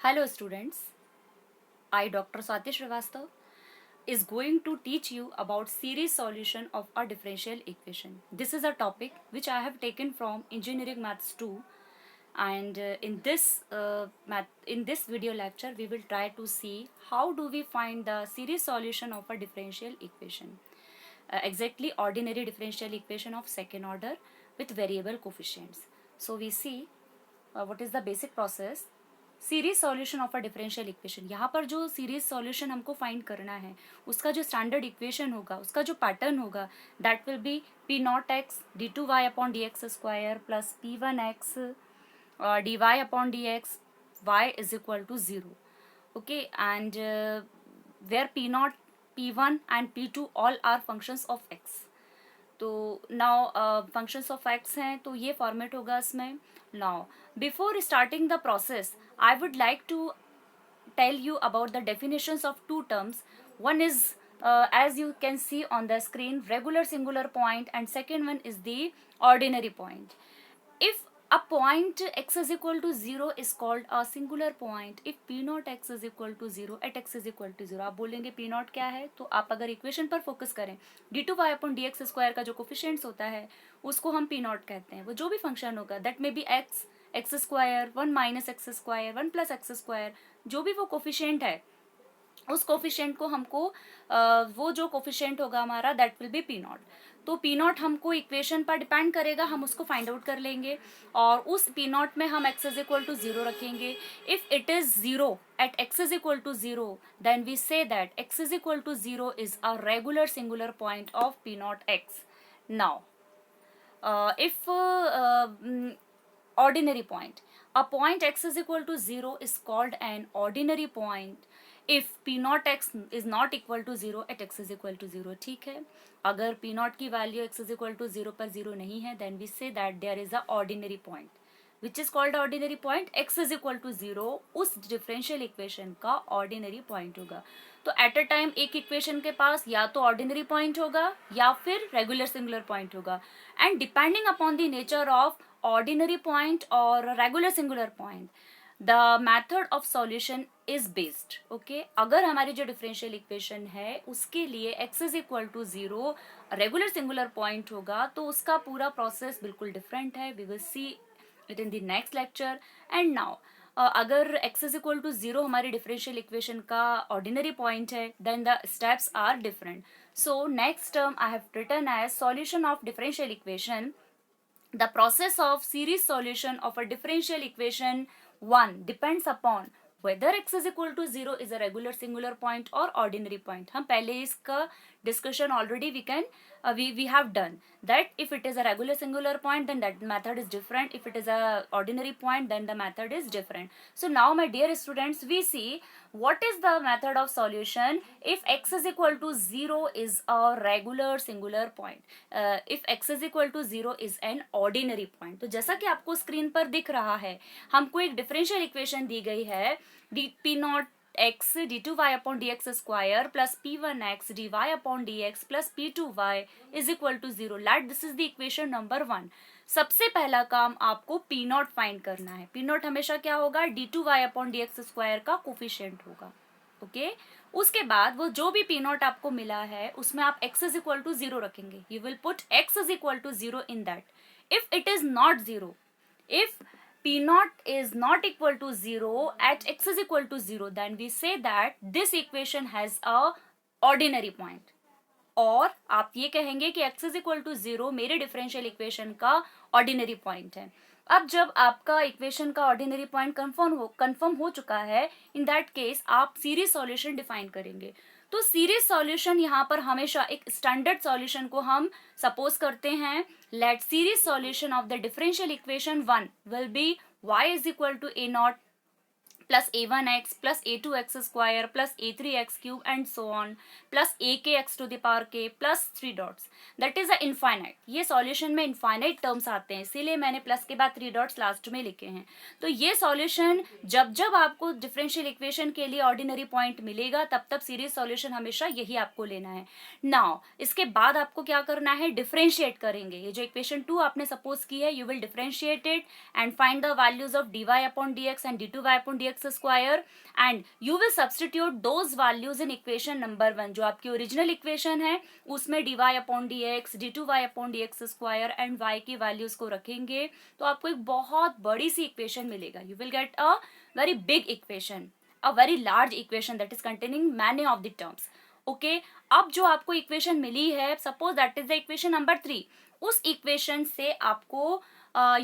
Hello students, I Dr. Swati Srivastav is going to teach you about series solution of a differential equation. This is a topic which I have taken from Engineering Maths 2, and in this video lecture we will try to see how do we find the series solution of a differential equation. Exactly ordinary differential equation of second order with variable coefficients. So we see what is the basic process. Series solution of a differential equation, यहाँ पर जो series solution हमको find करना है उसका जो standard equation होगा, उसका जो पैटर्न होगा, that will be P naught X D two Y upon D X square plus P one X D Y upon D X Y is equal to zero. Okay, and where P naught, P one and P two all are functions of X. तो now functions of X हैं तो ये format होगा इसमें. Now before starting the process I would like to tell you about the definitions of two terms. One is as you can see on the screen, regular singular point, and second one is the ordinary point. If a point x is equal to 0 is called a singular point. If p naught x is equal to 0 at x is equal to 0, आप बोलेंगे p naught क्या है, तो आप अगर equation पर focus करें, d2y upon dx square का जो कोफिशिएंट्स होता है उसको हम p naught कहते हैं. वो जो भी फंक्शन होगा, that may be x, x square, 1 minus x square, 1 plus x square, जो भी वो कोफिशिएंट है उस कोफिशिएंट को हमको वो जो कोफिशिएंट होगा हमारा that will be P not. तो पी नॉट हमको इक्वेशन पर डिपेंड करेगा, हम उसको फाइंड आउट कर लेंगे और उस पी नॉट में हम x is equal to zero रखेंगे. If it is zero at x is equal to zero, then we say that x is equal to zero is a regular singular point of P naught x. Now if ordinary point, a point x is equal to 0 is called an ordinary point if p naught x is not equal to 0 at x is equal to 0. ठीक है, अगर p naught की value x is equal to 0 पर 0 नहीं है, then we say that there is a ordinary point which is called ordinary point. x is equal to 0 उस differential equation का ordinary point होगा. तो एट अ टाइम एक equation के पास या तो ऑर्डिनरी पॉइंट होगा या फिर रेगुलर सिंगुलर पॉइंट होगा, and depending upon the nature of ordinary point और regular singular point the method of solution is based. Okay, अगर हमारी जो डिफरेंशियल इक्वेशन है उसके लिए x is equal to 0 regular singular point होगा तो उसका पूरा प्रोसेस बिल्कुल डिफरेंट है. We will see it in the next lecture. And now अगर x इज इक्वल टू 0 हमारी डिफरेंशियल इक्वेशन का ऑर्डिनरी पॉइंट है, then the steps are different. So next term I have written as solution of differential equation. The process of series solution of a differential equation 1 depends upon whether x is equal to 0 is a regular singular point or ordinary point. हम पहले इसका discussion already we have done that if it is a regular singular point then that method is different. If it is a ordinary point then the method is different. So now my dear students, we see what is the method of solution if x is equal to 0 is a regular singular point. If x is equal to 0 is an ordinary point. तो जैसा कि आपको screen पर दिख रहा है, हमको एक डिफरेंशियल इक्वेशन दी गई है D P naught X D two Y upon D X square plus P one X D Y upon D X plus P two Y is equal to 0. Let this is the equation number 1. सबसे पहला काम आपको P not find करना है. P not हमेशा क्या होगा, D two Y upon D X square का कोफिशिएंट होगा. ओके, उसके बाद वो जो भी पी नॉट आपको मिला है उसमें आप x इज इक्वल टू 0 रखेंगे. You will put x is equal to 0 in that. If it is not 0, if p naught is not equal to 0 at x is equal to 0, then we say that this equation has a ordinary point. और आप ये कहेंगे कि x is equal to 0 मेरे differential equation का ordinary point है. अब जब आपका इक्वेशन का ऑर्डिनरी पॉइंट कंफर्म हो चुका है, इन दैट केस आप सीरीज सॉल्यूशन डिफाइन करेंगे. तो सीरीज सॉल्यूशन यहाँ पर हमेशा एक स्टैंडर्ड सॉल्यूशन को हम सपोज करते हैं. Let series solution of the differential equation 1 will be y is equal to a naught plus a1x plus a2x square plus a3x cube and so on plus akx to the power k plus 3 dots. That is a infinite. ये solution में infinite terms आते हैं, इसीलिए मैंने plus के बाद 3 dots last में लिखे हैं. तो ये सॉल्यूशन जब जब आपको डिफरेंशियल इक्वेशन के लिए ऑर्डिनरी पॉइंट मिलेगा तब तब सीरीज सॉल्यूशन हमेशा यही आपको लेना है. नाउ इसके बाद आपको क्या करना है, डिफरेंशिएट करेंगे. ये जो इक्वेशन 2 आपने सपोज की है, you will differentiate it and find the values of dy upon dx and d2y upon dx x square and you will substitute those values in equation number 1 जो आपकी ओरिजिनल इक्वेशन है उसमें dy upon D x d2y upon D X square and y की values को रखेंगे तो आपको एक बहुत बड़ी सी इक्वेशन मिलेगा. You will get a very big equation, a very large equation that is containing many of the terms. Okay, अब जो आपको इक्वेशन मिली है, suppose that is the equation number 3, उस इक्वेशन से आपको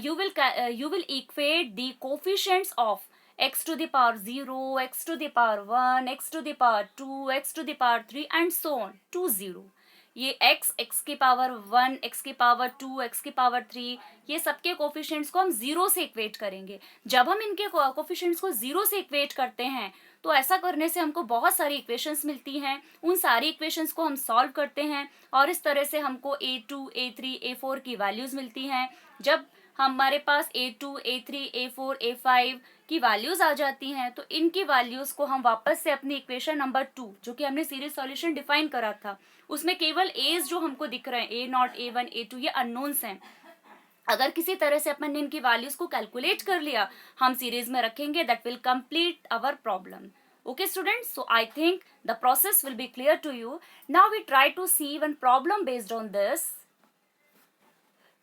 you will equate the coefficients of x to the power 0, x to the power 1, x to the power 2, x to the power 3 and so on to 0. ये x की power 1, x की power 2, x की power 3, ये सबके coefficients को हम zero से equate करेंगे. जब हम इनके कोफिशिएंट्स को जीरो से इक्वेट करते हैं तो ऐसा करने से हमको बहुत सारी इक्वेशंस मिलती हैं. उन सारी इक्वेशंस को हम सॉल्व करते हैं और इस तरह से हमको a2, a3, a4 की वैल्यूज मिलती हैं. जब हमारे पास a2, a3, a4, a5 की वैल्यूज आ जाती हैं तो इनकी वैल्यूज को हम वापस से अपनी इक्वेशन नंबर 2 जो कि हमने सीरीज सॉल्यूशन डिफाइन करा था उसमें केवल एज जो हमको दिख रहे हैं a0, a1, a2 ये अननोन्स हैं. अगर किसी तरह से अपन ने इनकी वैल्यूज को कैलकुलेट कर लिया हम सीरीज में रखेंगे that will complete our problem. Okay students, so I think the process will be clear to you. Now we try to see one problem based on this.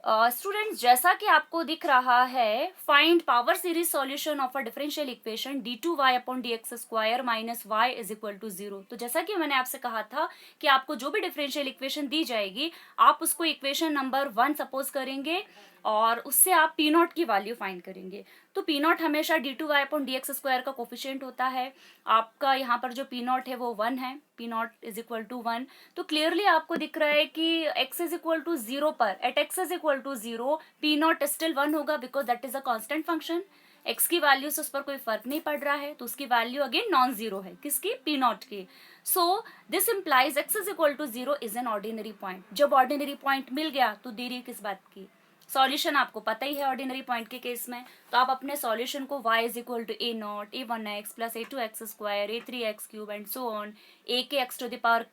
Students जैसा कि आपको दिख रहा है, find power series solution of a differential equation d2y upon D X square minus y is equal to 0. तो जैसा कि मैंने आपसे कहा था कि आपको जो भी डिफरेंशियल इक्वेशन दी जाएगी आप उसको इक्वेशन नंबर 1 सपोज करेंगे और उससे आप पी नॉट की वैल्यू फाइंड करेंगे. तो पी नॉट हमेशा d2y upon D X square का कोफिशिएंट होता है. आपका यहाँ पर जो पी नॉट है वो 1 है, P naught is equal to 1. तो क्लियरली आपको दिख रहा है कि x इज इक्वल टू 0 पर, at x is equal to 0 P naught still 1 होगा because that is a constant function. x की वैल्यू से उस पर कोई फर्क नहीं पड़ रहा है तो उसकी वैल्यू अगेन नॉन जीरो है. किसकी? पी नॉट की. So this implies x is equal to 0 is an ordinary point. जब ऑर्डिनरी पॉइंट मिल गया तो देरी किस बात की? सॉल्यूशन आपको पता ही है ऑर्डिनरी पॉइंट के केस में. तो आप अपने सॉल्यूशन को y is equal to a naught a1x plus a2x square a3x cube and so on a के x to the power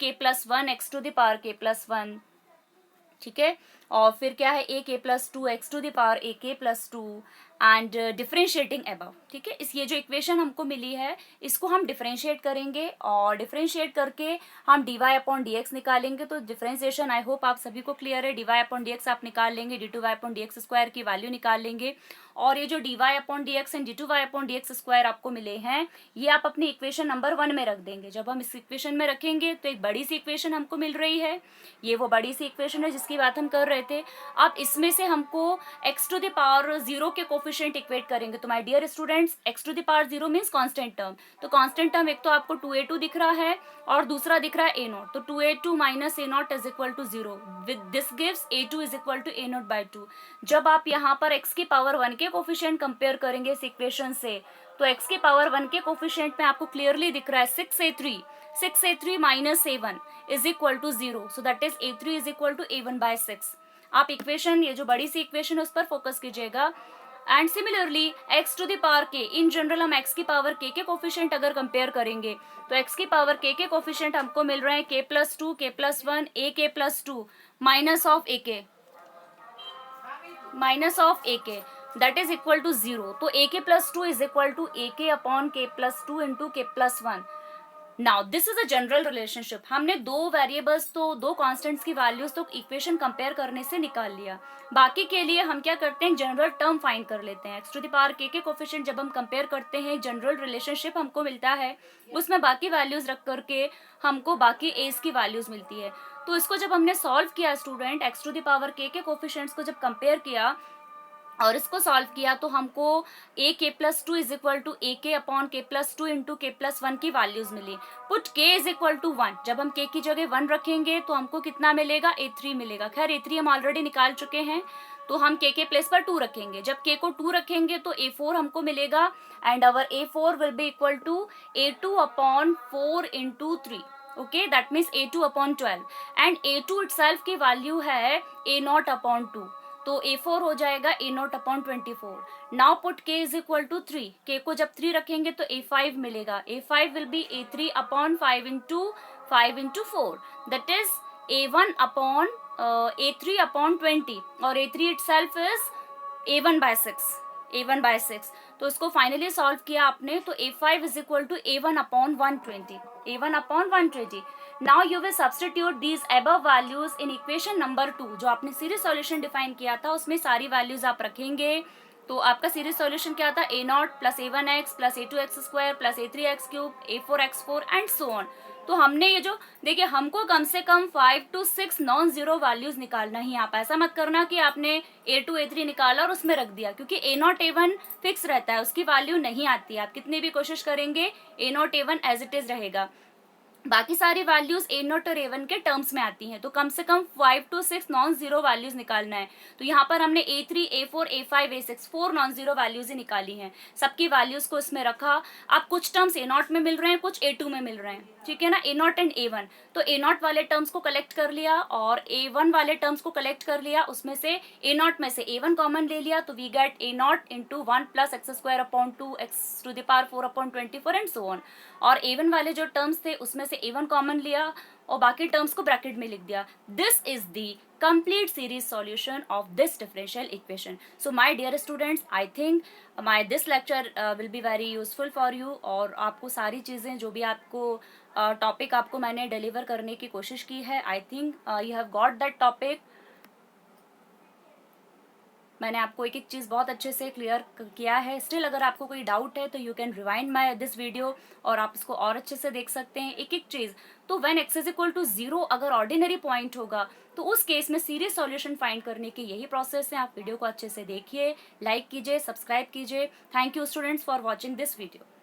k plus 1 x to the power k plus 1, ठीक है. और फिर क्या है a k plus 2 x to the power a k plus 2 and differentiating above. ठीक है, इस ये जो इक्वेशन हमको मिली है इसको हम डिफरेंशिएट करेंगे और डिफरेंशिएट करके हम dy अपॉन डी एक्स निकालेंगे. तो डिफरेंशिएशन आई होप आप सभी को क्लियर है. dy अपॉन डी एक्स आप निकाल लेंगे, d2y upon D X square की वैल्यू निकाल लेंगे और ये जो dy upon D x and d2y upon D X square आपको मिले हैं ये आप अपनी इक्वेशन नंबर 1 में रख देंगे. जब हम इस इक्वेशन में रखेंगे तो एक बड़ी सी इक्वेशन हमको मिल रही है. ये वो बड़ी सी इक्वेशन है जिसकी बात हम कर रहे थे. अब इसमें से हमको x टू द पावर 0 के कोफिशिएंट इक्वेट करेंगे. तो my dear students x to the power 0 means constant term. तो कांस्टेंट टर्म एक तो आपको 2a2 दिख रहा है और दूसरा दिख रहा है a0. तो 2a2 minus a0 is equal to 0. With this gives a2 is equal to a0 by 2. जब आप यहाँ पर x की पावर 1 के कोफिशिएंट कंपेयर करेंगे इस इक्वेशन से तो x की पावर 1 के कोफिशिएंट में आपको क्लियरली दिख रहा है 6a3 minus a1 is equal to 0. So that is a3 is equal to a1 by 6. आप इक्वेशन ये जो बड़ी सी इक्वेशन है उस पर फोकस कीजिएगा. And similarly x to the power k, in general हम x की पावर k के कोफिशिएंट अगर कंपेयर करेंगे तो x की पावर k के कोफिशिएंट हमको मिल रहे हैं k plus 2, k plus 1, ak plus 2 minus of ak that is equal to 0. तो ak plus 2 is equal to ak upon k plus 2 into k plus 1. Now this is a general relationship. हमने दो variables तो दो constants की values तो equation compare करने से निकाल लिया. बाकी के लिए हम क्या करते हैं, जनरल टर्म फाइंड कर लेते हैं. x to the power k के कोफिशिएंट जब हम कंपेयर करते हैं जनरल रिलेशनशिप हमको मिलता है, उसमें बाकी वैल्यूज रख करके हमको बाकी एज की वैल्यूज मिलती है. तो इसको जब हमने सॉल्व किया student, x to the power k के कोफिशिएंट्स को जब कंपेयर किया और इसको सॉल्व किया तो हमको a k plus 2 is equal to a k upon k plus 2 into k plus 1 की वैल्यूज मिली. Put k is equal to 1. जब हम k की जगह 1 रखेंगे तो हमको कितना मिलेगा, a3 मिलेगा. खैर a3 हम ऑलरेडी निकाल चुके हैं तो हम k के प्लेस पर 2 रखेंगे. जब k को 2 रखेंगे तो a4 हमको मिलेगा and our a4 will be equal to a2 upon 4 into 3. Okay, that means a2 upon 12 and a2 itself की वैल्यू है a0 अपॉन 2. तो a4 हो जाएगा a0 upon 24. Now put k is equal to 3. k को जब 3 रखेंगे तो a5 मिलेगा. a5 will be a3 upon 5 into 4 that is a1 upon a3 upon 20 और a3 itself is a1 by 6. a1/6। तो इसको फाइनली सॉल्व किया आपने, तो a5 is equal to a1/120, a1/120। Now you will substitute these above values in equation number 2, जो आपने series solution define किया था उसमें सारी वैल्यूज आप रखेंगे। तो आपका सीरीज सॉल्यूशन क्या था, a0 plus a1x plus a2x² plus a3x³ a4x4 and so on. तो हमने ये जो देखिए, हमको कम से कम 5 to 6 नॉन जीरो वैल्यूज निकालना ही। आप ऐसा मत करना कि आपने a2 a3 निकाला और उसमें रख दिया, क्योंकि a0 a1 फिक्स रहता है, उसकी वैल्यू नहीं आती है। आप कितनी भी कोशिश करेंगे a0 a1 as it is रहेगा, बाकी सारी वैल्यूज a0 और a1 के टर्म्स में आती हैं। तो कम से कम 5 to 6 नॉन जीरो वैल्यूज निकालना है। तो यहाँ पर हमने a3 a4 a5 a6 4 non zero values ही निकाली हैं। सबकी वैल्यूज को इसमें रखा। अब कुछ टर्म्स a0 में मिल रहे हैं, कुछ a2 में मिल रहे हैं, ठीक है ना, a0 एंड a1। तो a0 वाले टर्म्स को कलेक्ट कर लिया और a1 वाले टर्म्स को कलेक्ट कर लिया। उसमें से a0 में से a1 कॉमन ले लिया, तो we get a0 into 1 plus x² 2x⁴ and so on. और a1 वाले जो टर्म्स थे उसमें से a1 कॉमन लिया और बाकी टर्म्स को ब्रैकेट में लिख दिया। This is the complete series solution of this differential equation. So my dear students, I think my this lecture will be very useful for you। और आपको सारी चीज़ें जो भी आपको टॉपिक आपको मैंने डिलीवर करने की कोशिश की है, I think you have got that topic. मैंने आपको एक एक चीज़ बहुत अच्छे से क्लियर किया है। स्टिल अगर आपको कोई डाउट है तो you can rewind my this video और आप इसको और अच्छे से देख सकते हैं एक एक चीज़। तो when x is equal to 0 अगर ऑर्डिनरी पॉइंट होगा तो उस केस में सीरीज सॉल्यूशन फाइंड करने की यही प्रोसेस है। आप वीडियो को अच्छे से देखिए, लाइक कीजिए, सब्सक्राइब कीजिए। Thank you students for watching this video.